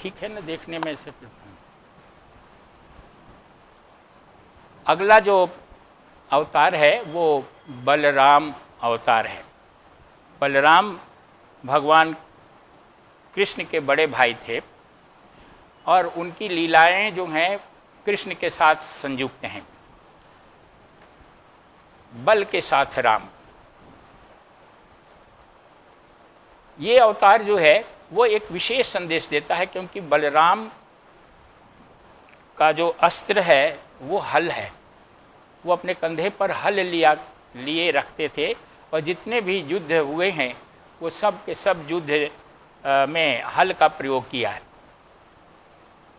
ठीक है ना देखने में से। अगला जो अवतार है वो बलराम अवतार है। बलराम भगवान कृष्ण के बड़े भाई थे और उनकी लीलाएं जो हैं कृष्ण के साथ संयुक्त हैं। बल के साथ राम, ये अवतार जो है वो एक विशेष संदेश देता है, क्योंकि बलराम का जो अस्त्र है वो हल है। वो अपने कंधे पर हल लिए रखते थे और जितने भी युद्ध हुए हैं वो सब के सब युद्ध में हल का प्रयोग किया है।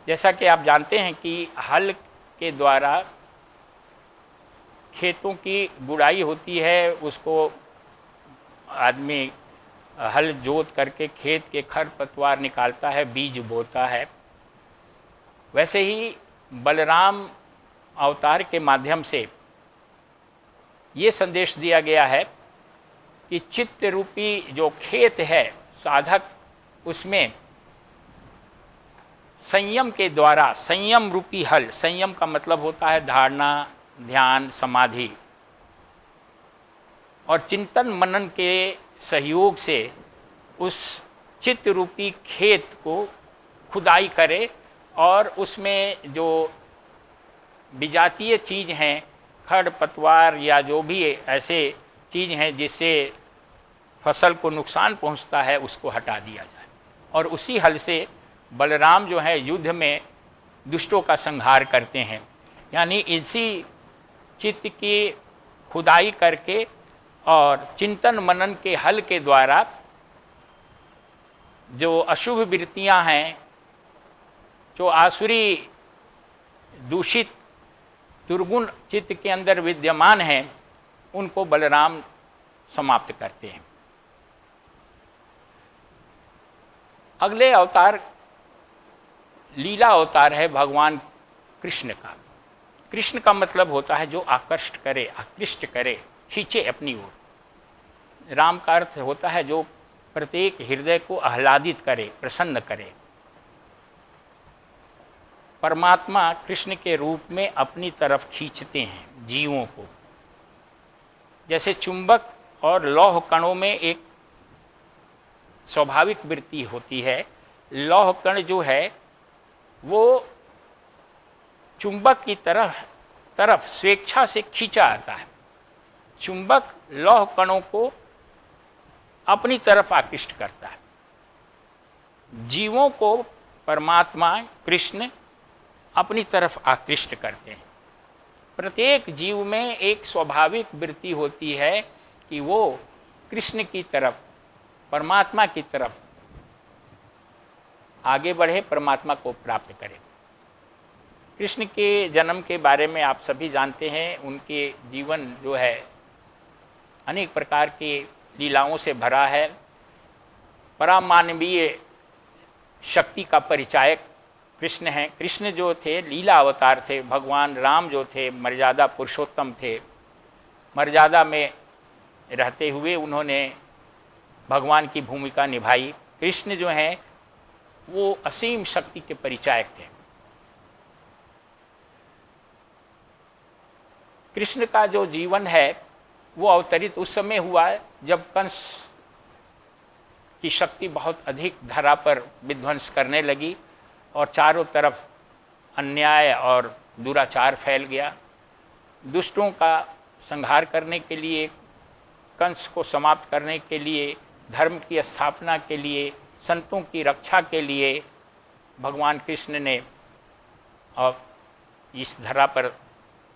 जैसा कि आप जानते हैं कि हल के द्वारा खेतों की गुड़ाई होती है, उसको आदमी हल जोत करके खेत के खरपतवार निकालता है, बीज बोता है। वैसे ही बलराम अवतार के माध्यम से ये संदेश दिया गया है कि चित्त रूपी जो खेत है साधक, उसमें संयम के द्वारा, संयम रूपी हल, संयम का मतलब होता है धारणा, ध्यान, समाधि, और चिंतन मनन के सहयोग से उस चित्त रूपी खेत को खुदाई करे और उसमें जो विजातीय चीज़ हैं, खड़ पतवार या जो भी ऐसे चीज़ हैं जिससे फसल को नुकसान पहुंचता है, उसको हटा दिया जाए। और उसी हल से बलराम जो है युद्ध में दुष्टों का संहार करते हैं। यानी इसी चित्त की खुदाई करके और चिंतन मनन के हल के द्वारा जो अशुभ वृत्तियां हैं, जो आसुरी दूषित दुर्गुण चित्त के अंदर विद्यमान हैं, उनको बलराम समाप्त करते हैं। अगले अवतार लीला अवतार है भगवान कृष्ण का। कृष्ण का मतलब होता है जो आकर्षित करे, आकृष्ट करे, खींचे अपनी ओर। राम का अर्थ होता है जो प्रत्येक हृदय को आह्लादित करे, प्रसन्न करे। परमात्मा कृष्ण के रूप में अपनी तरफ खींचते हैं जीवों को। जैसे चुंबक और लौह कणों में एक स्वाभाविक वृत्ति होती है, लौह कण जो है वो चुंबक की तरफ स्वेच्छा से खींचा आता है। चुंबक लौह कणों को अपनी तरफ आकृष्ट करता है। जीवों को परमात्मा कृष्ण अपनी तरफ आकृष्ट करते हैं। प्रत्येक जीव में एक स्वाभाविक वृत्ति होती है कि वो कृष्ण की तरफ, परमात्मा की तरफ आगे बढ़े, परमात्मा को प्राप्त करे। कृष्ण के जन्म के बारे में आप सभी जानते हैं। उनके जीवन जो है अनेक प्रकार की लीलाओं से भरा है। परामानवीय शक्ति का परिचायक कृष्ण हैं। कृष्ण जो थे लीला अवतार थे। भगवान राम जो थे मर्यादा पुरुषोत्तम थे। मर्यादा में रहते हुए उन्होंने भगवान की भूमिका निभाई। कृष्ण जो हैं वो असीम शक्ति के परिचायक थे। कृष्ण का जो जीवन है वो अवतरित उस समय हुआ जब कंस की शक्ति बहुत अधिक धरा पर विध्वंस करने लगी और चारों तरफ अन्याय और दुराचार फैल गया। दुष्टों का संहार करने के लिए, कंस को समाप्त करने के लिए, धर्म की स्थापना के लिए, संतों की रक्षा के लिए भगवान कृष्ण ने और इस धरा पर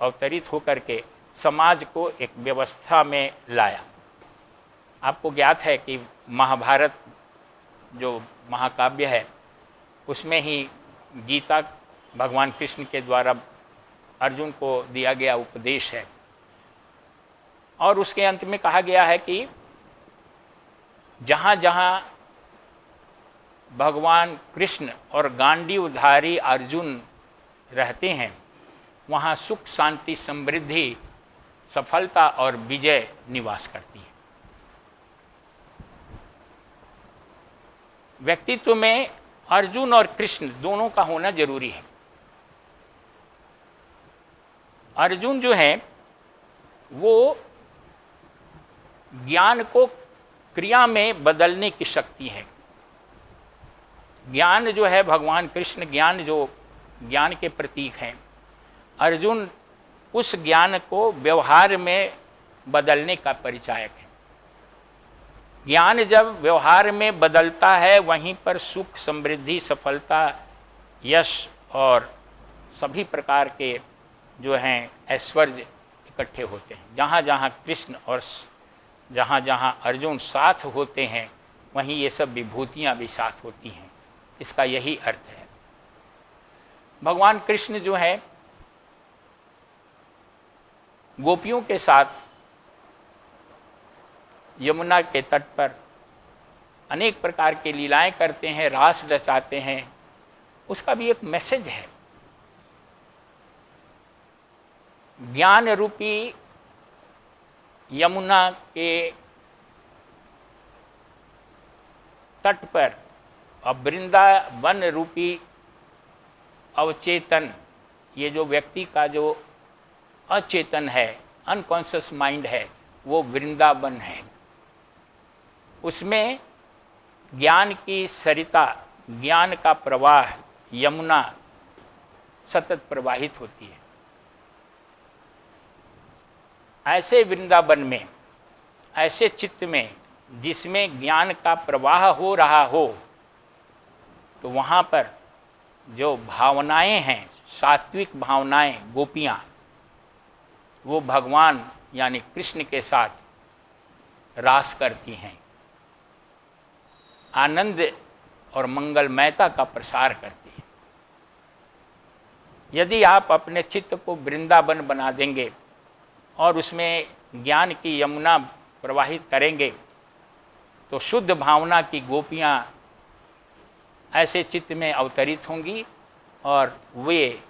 अवतरित होकर के समाज को एक व्यवस्था में लाया। आपको ज्ञात है कि महाभारत जो महाकाव्य है उसमें ही गीता भगवान कृष्ण के द्वारा अर्जुन को दिया गया उपदेश है। और उसके अंत में कहा गया है कि जहाँ जहाँ भगवान कृष्ण और गांडीवधारी अर्जुन रहते हैं वहाँ सुख, शांति, समृद्धि, सफलता और विजय निवास करती है। व्यक्तित्व में अर्जुन और कृष्ण दोनों का होना जरूरी है। अर्जुन जो है वो ज्ञान को क्रिया में बदलने की शक्ति है। ज्ञान जो है, भगवान कृष्ण ज्ञान जो ज्ञान के प्रतीक हैं, अर्जुन उस ज्ञान को व्यवहार में बदलने का परिचायक है। ज्ञान जब व्यवहार में बदलता है, वहीं पर सुख, समृद्धि, सफलता, यश और सभी प्रकार के जो हैं ऐश्वर्य इकट्ठे होते हैं। जहाँ जहाँ कृष्ण और जहाँ जहाँ अर्जुन साथ होते हैं, वहीं ये सब विभूतियाँ भी साथ होती हैं। इसका यही अर्थ है। भगवान कृष्ण जो है गोपियों के साथ यमुना के तट पर अनेक प्रकार की लीलाएं करते हैं, रास रचाते हैं। उसका भी एक मैसेज है। ज्ञान रूपी यमुना के तट पर अब वृंदावन रूपी अवचेतन, ये जो व्यक्ति का जो अचेतन है, अनकॉन्शियस माइंड है, वो वृंदावन है। उसमें ज्ञान की सरिता, ज्ञान का प्रवाह यमुना सतत प्रवाहित होती है। ऐसे वृंदावन में, ऐसे चित्त में जिसमें ज्ञान का प्रवाह हो रहा हो, तो वहाँ पर जो भावनाएं हैं, सात्विक भावनाएं, गोपियाँ, वो भगवान यानी कृष्ण के साथ रास करती हैं, आनंद और मंगलमयता का प्रसार करती हैं। यदि आप अपने चित्त को वृंदावन बना देंगे और उसमें ज्ञान की यमुना प्रवाहित करेंगे, तो शुद्ध भावना की गोपियाँ ऐसे चित्त में अवतरित होंगी और वे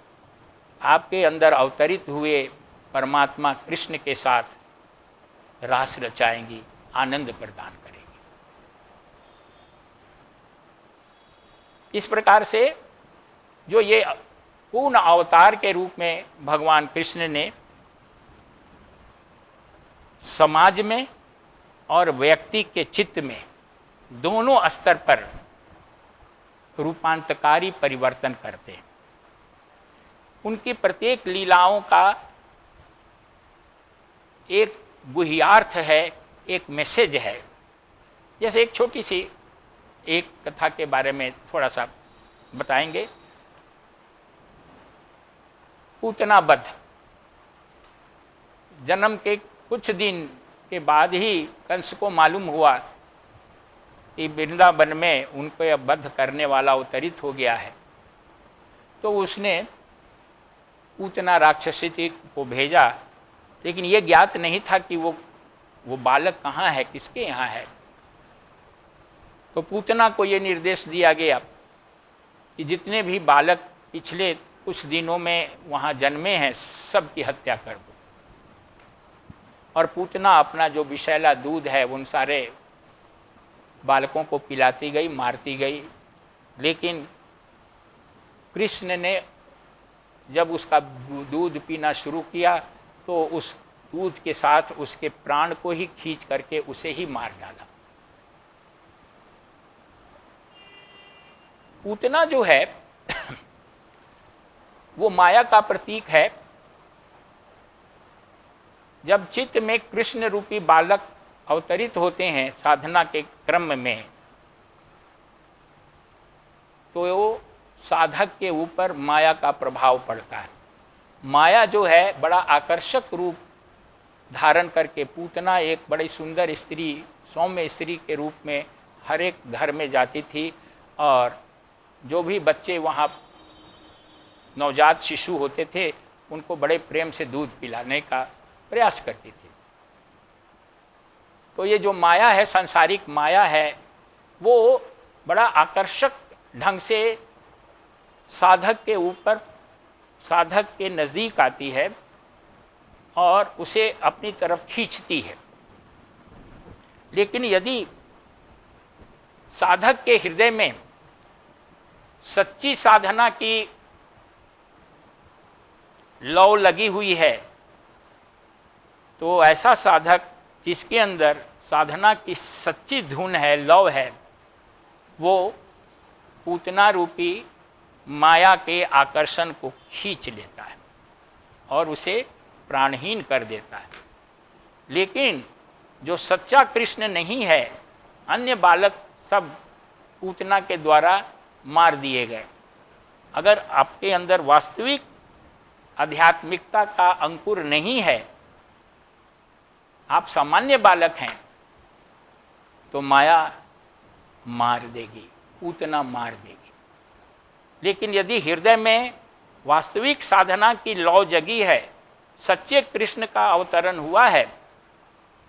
आपके अंदर अवतरित हुए परमात्मा कृष्ण के साथ रास रचाएंगी, आनंद प्रदान करेंगी। इस प्रकार से जो ये पूर्ण अवतार के रूप में भगवान कृष्ण ने समाज में और व्यक्ति के चित्त में दोनों स्तर पर रूपांतकारी परिवर्तन करते हैं। उनकी प्रत्येक लीलाओं का एक गुह्यार्थ है, एक मैसेज है। जैसे एक छोटी सी एक कथा के बारे में थोड़ा सा बताएंगे। पूतना वध, जन्म के कुछ दिन के बाद ही कंस को मालूम हुआ कि वृंदावन में उनको अब वध करने वाला अवतरित हो गया है। तो उसने पूतना राक्षसी को भेजा, लेकिन ये ज्ञात नहीं था कि वो बालक कहाँ है, किसके यहाँ है। तो पूतना को ये निर्देश दिया गया कि जितने भी बालक पिछले कुछ दिनों में वहाँ जन्मे हैं, सबकी हत्या कर दो। और पूतना अपना जो विषैला दूध है उन सारे बालकों को पिलाती गई, मारती गई। लेकिन कृष्ण ने जब उसका दूध पीना शुरू किया तो उस दूध के साथ उसके प्राण को ही खींच करके उसे ही मार डाला। पूतना जो है वो माया का प्रतीक है। जब चित्त में कृष्ण रूपी बालक अवतरित होते हैं साधना के क्रम में, तो वो साधक के ऊपर माया का प्रभाव पड़ता है। माया जो है बड़ा आकर्षक रूप धारण करके, पूतना एक बड़ी सुंदर स्त्री, सौम्य स्त्री के रूप में हर एक घर में जाती थी और जो भी बच्चे वहाँ नवजात शिशु होते थे उनको बड़े प्रेम से दूध पिलाने का प्रयास करती थी। तो ये जो माया है, सांसारिक माया है, वो बड़ा आकर्षक ढंग से साधक के ऊपर, साधक के नज़दीक आती है और उसे अपनी तरफ खींचती है। लेकिन यदि साधक के हृदय में सच्ची साधना की लौ लगी हुई है, तो ऐसा साधक जिसके अंदर साधना की सच्ची धुन है, लौ है, वो पूतना रूपी माया के आकर्षण को खींच लेता है और उसे प्राणहीन कर देता है। लेकिन जो सच्चा कृष्ण नहीं है, अन्य बालक सब पूतना के द्वारा मार दिए गए। अगर आपके अंदर वास्तविक आध्यात्मिकता का अंकुर नहीं है, आप सामान्य बालक हैं, तो माया मार देगी, पूतना मार देगी। लेकिन यदि हृदय में वास्तविक साधना की लौ जगी है, सच्चे कृष्ण का अवतरण हुआ है,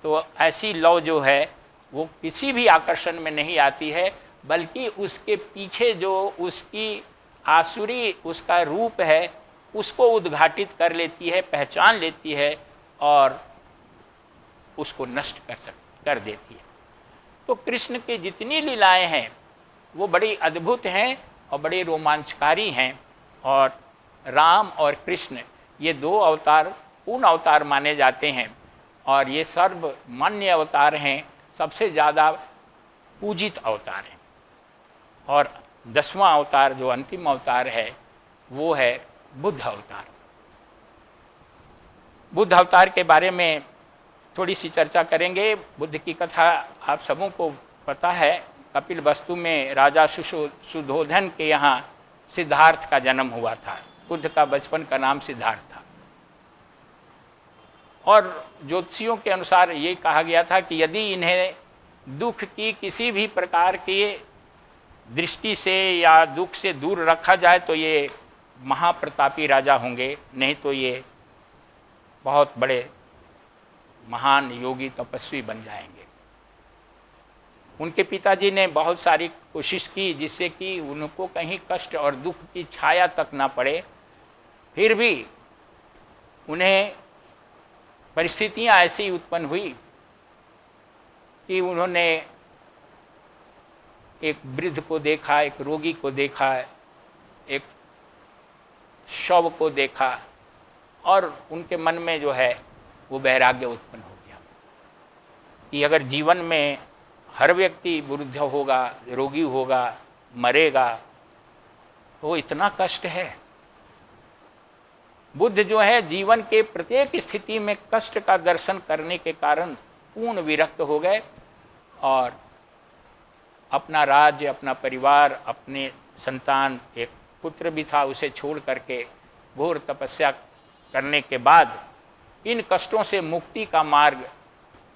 तो ऐसी लौ जो है वो किसी भी आकर्षण में नहीं आती है, बल्कि उसके पीछे जो उसकी आसुरी उसका रूप है उसको उद्घाटित कर लेती है, पहचान लेती है और उसको नष्ट कर देती है। तो कृष्ण की जितनी लीलाएं हैं वो बड़ी अद्भुत हैं और बड़े रोमांचकारी हैं। और राम और कृष्ण ये दो अवतार पूर्ण अवतार माने जाते हैं और ये सर्वमान्य अवतार हैं, सबसे ज़्यादा पूजित अवतार हैं। और 10वां अवतार जो अंतिम अवतार है वो है बुद्ध अवतार। बुद्ध अवतार के बारे में थोड़ी सी चर्चा करेंगे। बुद्ध की कथा आप सबों को पता है। कपिल वस्तु में राजा सुधोधन के यहाँ सिद्धार्थ का जन्म हुआ था। बुद्ध का बचपन का नाम सिद्धार्थ था। और ज्योतिषियों के अनुसार ये कहा गया था कि यदि इन्हें दुख की किसी भी प्रकार की दृष्टि से या दुख से दूर रखा जाए तो ये महाप्रतापी राजा होंगे, नहीं तो ये बहुत बड़े महान योगी तपस्वी बन जाएंगे। उनके पिताजी ने बहुत सारी कोशिश की जिससे कि उनको कहीं कष्ट और दुख की छाया तक ना पड़े। फिर भी उन्हें परिस्थितियां ऐसी उत्पन्न हुई कि उन्होंने एक वृद्ध को देखा, एक रोगी को देखा, एक शव को देखा और उनके मन में जो है वो वैराग्य उत्पन्न हो गया कि अगर जीवन में हर व्यक्ति वृद्ध होगा, रोगी होगा, मरेगा, तो इतना कष्ट है। बुद्ध जो है जीवन के प्रत्येक स्थिति में कष्ट का दर्शन करने के कारण पूर्ण विरक्त हो गए और अपना राज्य, अपना परिवार, अपने संतान, एक पुत्र भी था, उसे छोड़ करके घोर तपस्या करने के बाद इन कष्टों से मुक्ति का मार्ग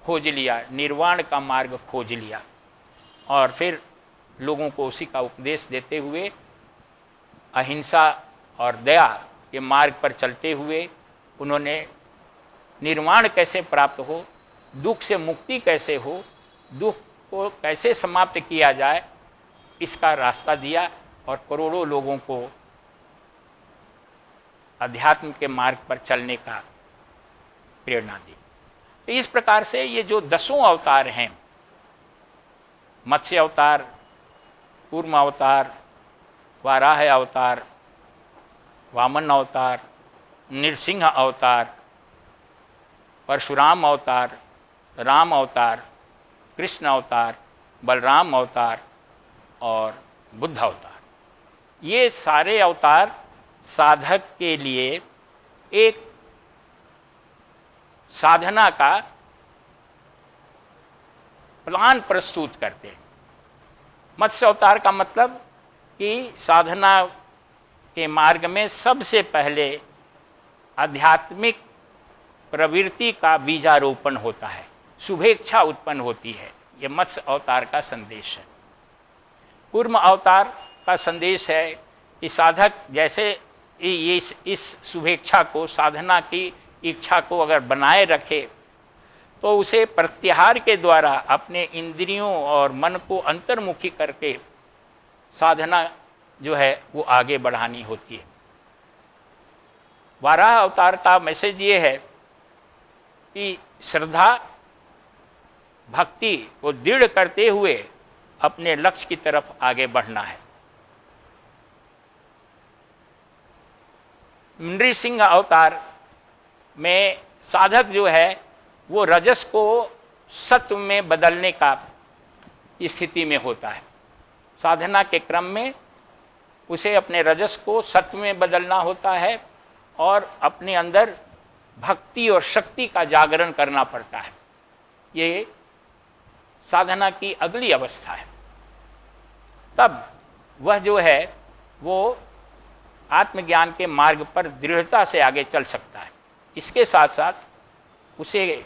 खोज लिया, निर्वाण का मार्ग खोज लिया और फिर लोगों को उसी का उपदेश देते हुए अहिंसा और दया के मार्ग पर चलते हुए उन्होंने निर्वाण कैसे प्राप्त हो, दुख से मुक्ति कैसे हो, दुख को कैसे समाप्त किया जाए, इसका रास्ता दिया और करोड़ों लोगों को अध्यात्म के मार्ग पर चलने का प्रेरणा दी। तो इस प्रकार से ये जो 10 अवतार हैं, मत्स्य अवतार, कूर्म अवतार, वाराह अवतार, वामन अवतार, नृसिंह अवतार, परशुराम अवतार, राम अवतार, कृष्ण अवतार, बलराम अवतार और बुद्ध अवतार, ये सारे अवतार साधक के लिए एक साधना का प्लान प्रस्तुत करते हैं। मत्स्य अवतार का मतलब कि साधना के मार्ग में सबसे पहले आध्यात्मिक प्रवृत्ति का बीजारोपण होता है, शुभेच्छा उत्पन्न होती है। ये मत्स्य अवतार का संदेश है। कूर्म अवतार का संदेश है कि साधक जैसे ये इस शुभेच्छा को, साधना की इच्छा को अगर बनाए रखे तो उसे प्रत्याहार के द्वारा अपने इंद्रियों और मन को अंतर्मुखी करके साधना जो है वो आगे बढ़ानी होती है। वाराह अवतार का मैसेज ये है कि श्रद्धा भक्ति को दृढ़ करते हुए अपने लक्ष्य की तरफ आगे बढ़ना है। नृसिंह अवतार में साधक जो है वो रजस को सत्व में बदलने का स्थिति में होता है। साधना के क्रम में उसे अपने रजस को सत्व में बदलना होता है और अपने अंदर भक्ति और शक्ति का जागरण करना पड़ता है। ये साधना की अगली अवस्था है। तब वह जो है वो आत्मज्ञान के मार्ग पर दृढ़ता से आगे चल सकता है। इसके साथ साथ उसे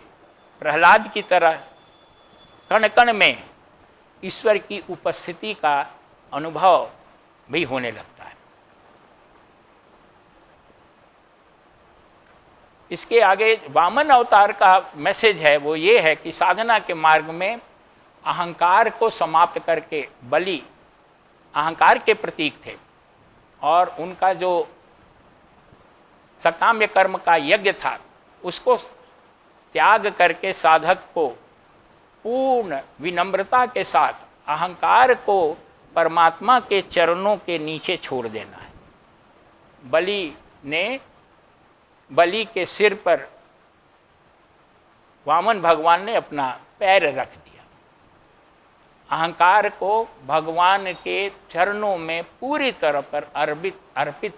प्रहलाद की तरह कण कण में ईश्वर की उपस्थिति का अनुभव भी होने लगता है। इसके आगे वामन अवतार का मैसेज है वो ये है कि साधना के मार्ग में अहंकार को समाप्त करके बलि अहंकार के प्रतीक थे और उनका जो सकाम्य कर्म का यज्ञ था उसको त्याग करके साधक को पूर्ण विनम्रता के साथ अहंकार को परमात्मा के चरणों के नीचे छोड़ देना है। बलि के सिर पर वामन भगवान ने अपना पैर रख दिया। अहंकार को भगवान के चरणों में पूरी तरह पर अर्पित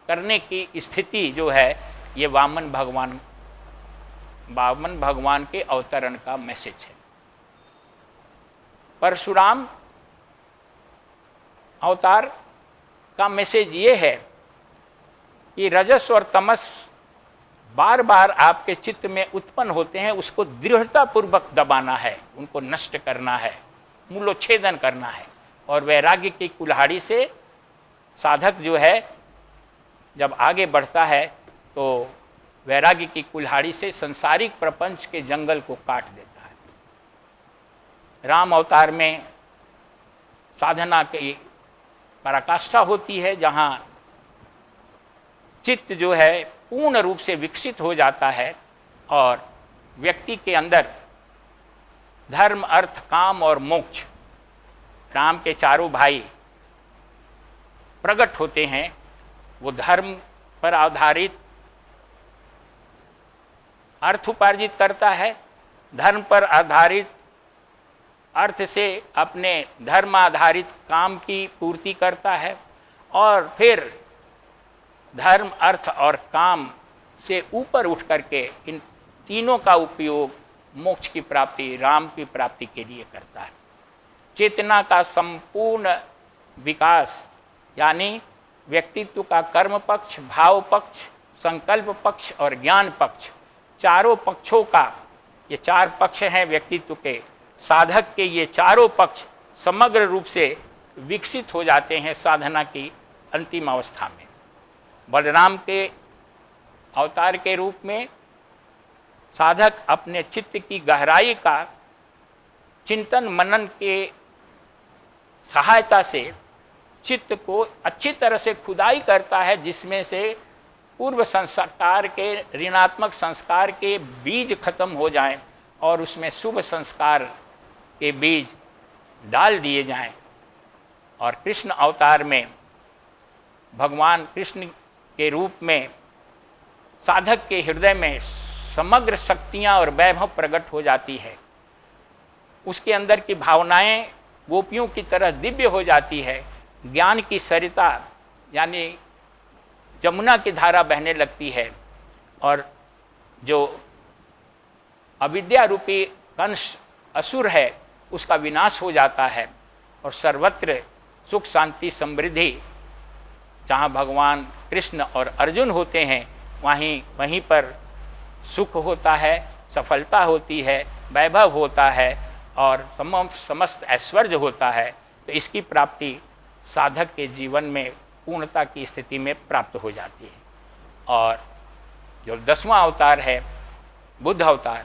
करने की स्थिति जो है ये वामन भगवान के अवतरण का मैसेज है। परशुराम अवतार का मैसेज ये है कि रजस और तमस बार बार आपके चित्त में उत्पन्न होते हैं, उसको दृढ़तापूर्वक दबाना है, उनको नष्ट करना है, मूलोच्छेदन करना है। और वैराग्य की कुल्हाड़ी से साधक जो है जब आगे बढ़ता है तो वैराग्य की कुल्हाड़ी से संसारिक प्रपंच के जंगल को काट देता है। राम अवतार में साधना की पराकाष्ठा होती है जहाँ चित्त जो है पूर्ण रूप से विकसित हो जाता है और व्यक्ति के अंदर धर्म, अर्थ, काम और मोक्ष राम के चारों भाई प्रकट होते हैं। वो धर्म पर आधारित अर्थ उपार्जित करता है, धर्म पर आधारित अर्थ से अपने धर्म आधारित काम की पूर्ति करता है और फिर धर्म, अर्थ और काम से ऊपर उठ करके इन तीनों का उपयोग मोक्ष की प्राप्ति, राम की प्राप्ति के लिए करता है। चेतना का संपूर्ण विकास यानी व्यक्तित्व का कर्म पक्ष, भाव पक्ष, संकल्प पक्ष और ज्ञान पक्ष, चारों पक्षों का, ये चार पक्ष हैं व्यक्तित्व के, साधक के ये चारों पक्ष समग्र रूप से विकसित हो जाते हैं साधना की अंतिम अवस्था में। बलराम के अवतार के रूप में साधक अपने चित्त की गहराई का चिंतन मनन के सहायता से चित्त को अच्छी तरह से खुदाई करता है, जिसमें से पूर्व संस्कार के, ऋणात्मक संस्कार के बीज खत्म हो जाएं और उसमें शुभ संस्कार के बीज डाल दिए जाएं। और कृष्ण अवतार में भगवान कृष्ण के रूप में साधक के हृदय में समग्र शक्तियाँ और वैभव प्रकट हो जाती है। उसके अंदर की भावनाएं गोपियों की तरह दिव्य हो जाती है। ज्ञान की सरिता यानी जमुना की धारा बहने लगती है और जो अविद्या रूपी कंस असुर है उसका विनाश हो जाता है और सर्वत्र सुख, शांति, समृद्धि, जहाँ भगवान कृष्ण और अर्जुन होते हैं वहीं पर सुख होता है, सफलता होती है, वैभव होता है और समस्त ऐश्वर्य होता है। तो इसकी प्राप्ति साधक के जीवन में पूर्णता की स्थिति में प्राप्त हो जाती है। और जो 10वां अवतार है बुद्ध अवतार,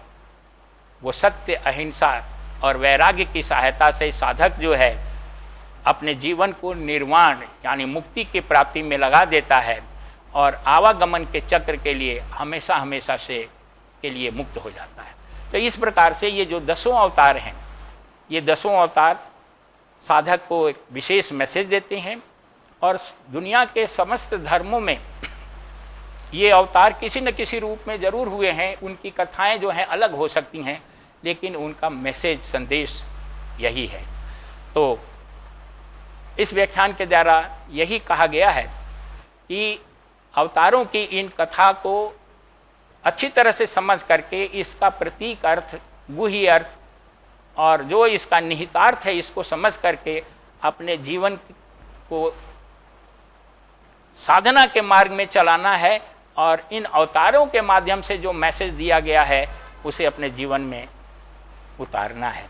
वो सत्य, अहिंसा और वैराग्य की सहायता से साधक जो है अपने जीवन को निर्वाण यानी मुक्ति की प्राप्ति में लगा देता है और आवागमन के चक्र के लिए हमेशा हमेशा से के लिए मुक्त हो जाता है। तो इस प्रकार से ये जो 10 अवतार हैं, ये 10 अवतार साधक को एक विशेष मैसेज देते हैं और दुनिया के समस्त धर्मों में ये अवतार किसी न किसी रूप में जरूर हुए हैं, उनकी कथाएं जो हैं अलग हो सकती हैं, लेकिन उनका मैसेज संदेश यही है। तो इस व्याख्यान के द्वारा यही कहा गया है कि अवतारों की इन कथा को अच्छी तरह से समझ करके इसका प्रतीक अर्थ, गुह्य अर्थ और जो इसका निहितार्थ है, इसको समझ करके अपने जीवन को साधना के मार्ग में चलाना है और इन अवतारों के माध्यम से जो मैसेज दिया गया है उसे अपने जीवन में उतारना है।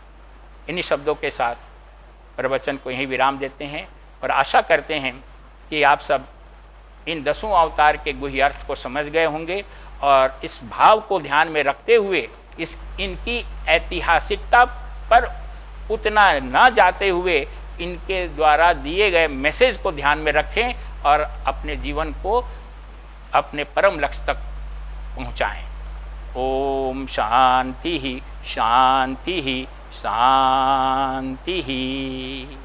इन्हीं शब्दों के साथ प्रवचन को यहीं विराम देते हैं और आशा करते हैं कि आप सब इन 10 अवतार के गुह्य अर्थ को समझ गए होंगे और इस भाव को ध्यान में रखते हुए इनकी ऐतिहासिकता पर उतना न जाते हुए इनके द्वारा दिए गए मैसेज को ध्यान में रखें और अपने जीवन को अपने परम लक्ष्य तक पहुँचाएँ। ओम शांति ही शांति ही शांति ही।